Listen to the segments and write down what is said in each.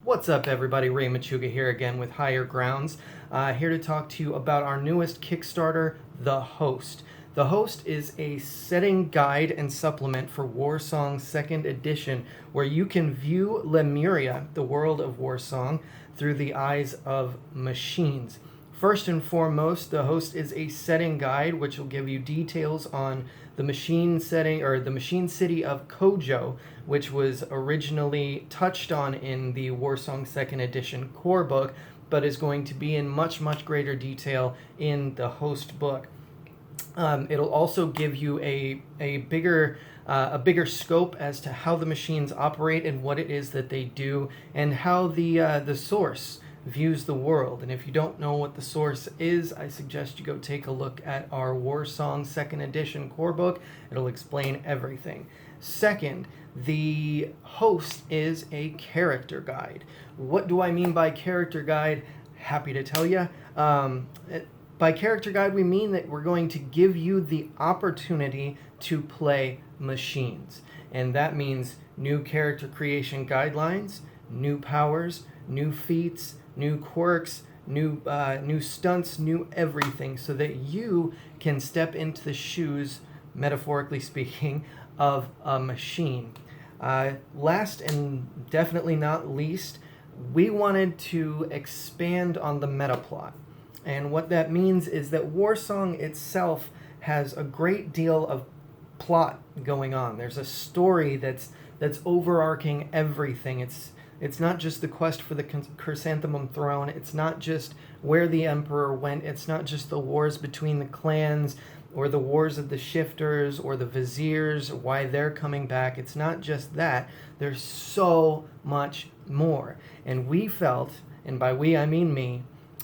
What's up, everybody? Ray Machuga here again with Higher Grounds. Here to talk to you about our newest Kickstarter, The Host. The Host is a setting guide and supplement for Warsong 2nd Edition, where you can view Lemuria, the world of Warsong, through the eyes of machines. First and foremost, The Host is a setting guide which will give you details on the machine setting, or the machine city of Kojo, which was originally touched on in the Warsong 2nd Edition core book, but is going to be in much greater detail in the Host book. It'll also give you a bigger scope as to how the machines operate and what it is that they do, and how the source views the world. And if you don't know what the source is, I suggest you go take a look at our Warsong 2nd Edition core book. It'll explain everything. Second, the Host is a character guide. What do I mean by character guide? Happy to tell you. By character guide, we mean that we're going to give you the opportunity to play machines. And that means new character creation guidelines, new powers, new feats, new quirks, new stunts, new everything, so that you can step into the shoes, metaphorically speaking, of a machine. Last and definitely not least, we wanted to expand on the meta plot. And what that means is that Warsong itself has a great deal of plot going on. There's a story that's overarching everything. It's not just the quest for the Chrysanthemum Throne. It's not just where the Emperor went. It's not just the wars between the clans, or the wars of the shifters, or the viziers, why they're coming back. It's not just that. There's so much more. And we felt, and by we I mean me,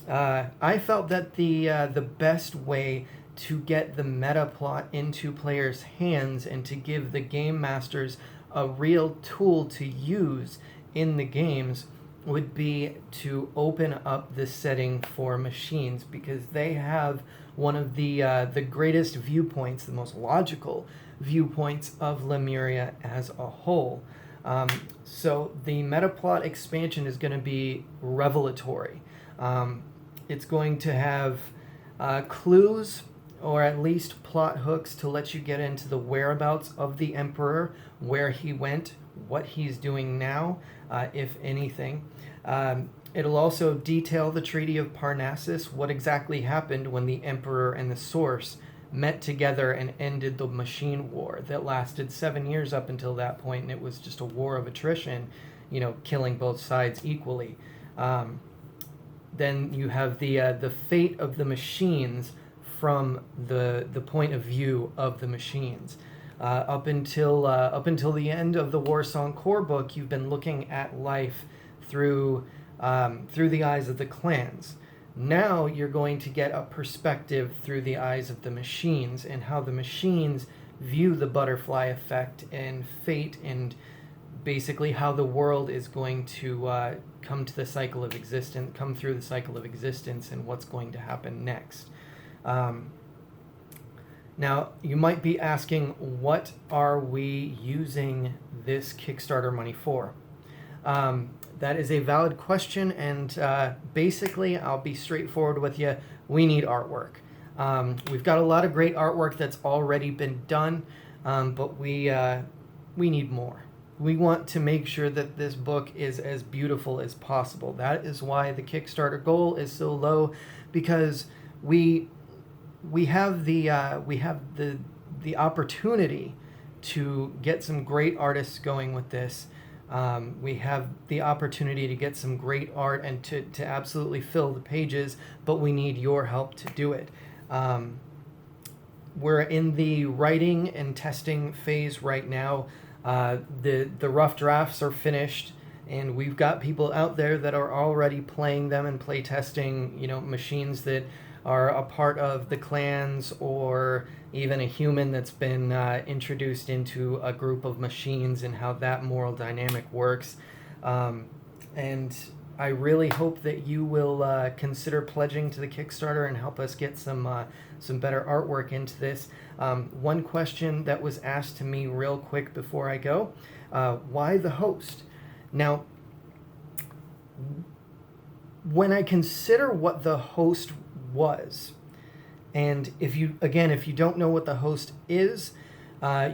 I felt that the best way to get the meta plot into players' hands and to give the game masters a real tool to use in the games would be to open up the setting for machines, because they have one of the greatest viewpoints, the most logical viewpoints of Lemuria as a whole. So the meta plot expansion is going to be revelatory. It's going to have clues, or at least plot hooks, to let you get into the whereabouts of the Emperor, where he went, what he's doing now, if anything. It'll also detail the Treaty of Parnassus, what exactly happened when the Emperor and the Source met together and ended the machine war that lasted 7 years up until that point, and it was just a war of attrition, killing both sides equally. Then you have the fate of the machines from the point of view of the machines. Up until the end of the Warsong core book, you've been looking at life through the eyes of the clans. Now you're going to get a perspective through the eyes of the machines, and how the machines view the butterfly effect and fate, and basically how the world is going to come through the cycle of existence, and what's going to happen next. Now, you might be asking, what are we using this Kickstarter money for? That is a valid question, and basically, I'll be straightforward with you. We need artwork. We've got a lot of great artwork that's already been done, but we need more. We want to make sure that this book is as beautiful as possible. That is why the Kickstarter goal is so low, because we have the opportunity to get some great artists going with this. We have the opportunity to get some great art and to absolutely fill the pages, but we need your help to do it. We're in the writing and testing phase right now. The rough drafts are finished, and we've got people out there that are already playing them and play testing, machines that are a part of the clans, or even a human that's been introduced into a group of machines, and how that moral dynamic works. And I really hope that you will consider pledging to the Kickstarter and help us get some better artwork into this. One question that was asked to me real quick before I go, why the host? Now, when I consider what the host was, and if you don't know what the host is,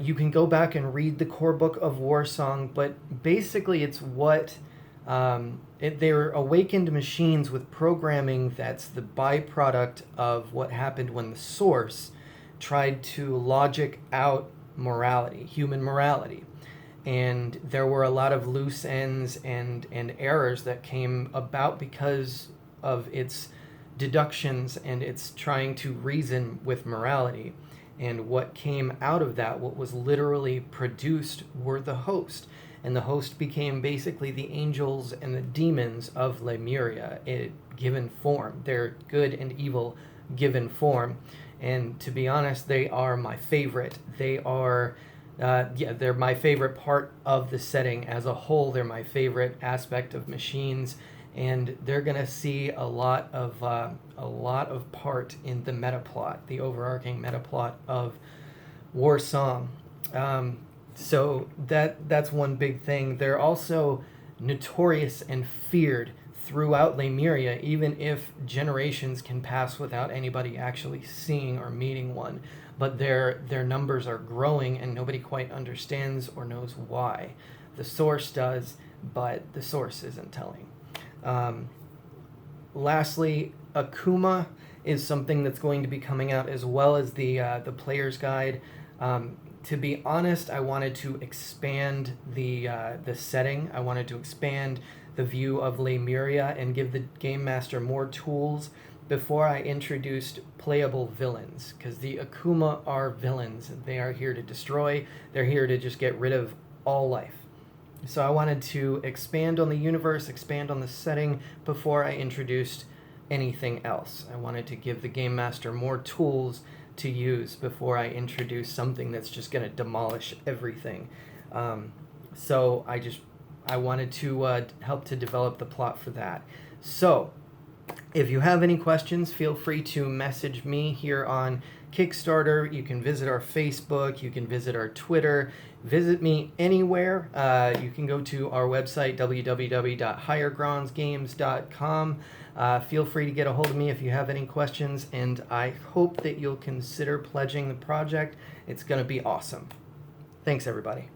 you can go back and read the core book of Warsong, but basically it's what they're awakened machines with programming that's the byproduct of what happened when the source tried to logic out morality, human morality. And there were a lot of loose ends and errors that came about because of its deductions and its trying to reason with morality. And what came out of that, what was literally produced, were the host. And the host became basically the angels and the demons of Lemuria, given form. They're good and evil given form. And to be honest, they are my favorite. They are... they're my favorite part of the setting as a whole. They're my favorite aspect of machines, and they're gonna see a lot of part in the meta plot, the overarching meta plot of Warsong. So that's one big thing. They're also notorious and feared throughout Lemuria, even if generations can pass without anybody actually seeing or meeting one. But their numbers are growing, and nobody quite understands or knows why. The source does, but the source isn't telling. Lastly, Akuma is something that's going to be coming out, as well as the player's guide. To be honest, I wanted to expand the setting. I wanted to expand the view of Lemuria and give the game master more tools before I introduced playable villains, because the Akuma are villains. They are here to destroy. They're here to just get rid of all life. So I wanted to expand on the universe, expand on the setting before I introduced anything else. I wanted to give the game master more tools to use before I introduce something that's just going to demolish everything. So I wanted to help to develop the plot for that. So if you have any questions, feel free to message me here on Kickstarter. You can visit our Facebook. You can visit our Twitter. Visit me anywhere. You can go to our website, www.highergroundsgames.com. Feel free to get a hold of me if you have any questions, and I hope that you'll consider pledging the project. It's going to be awesome. Thanks, everybody.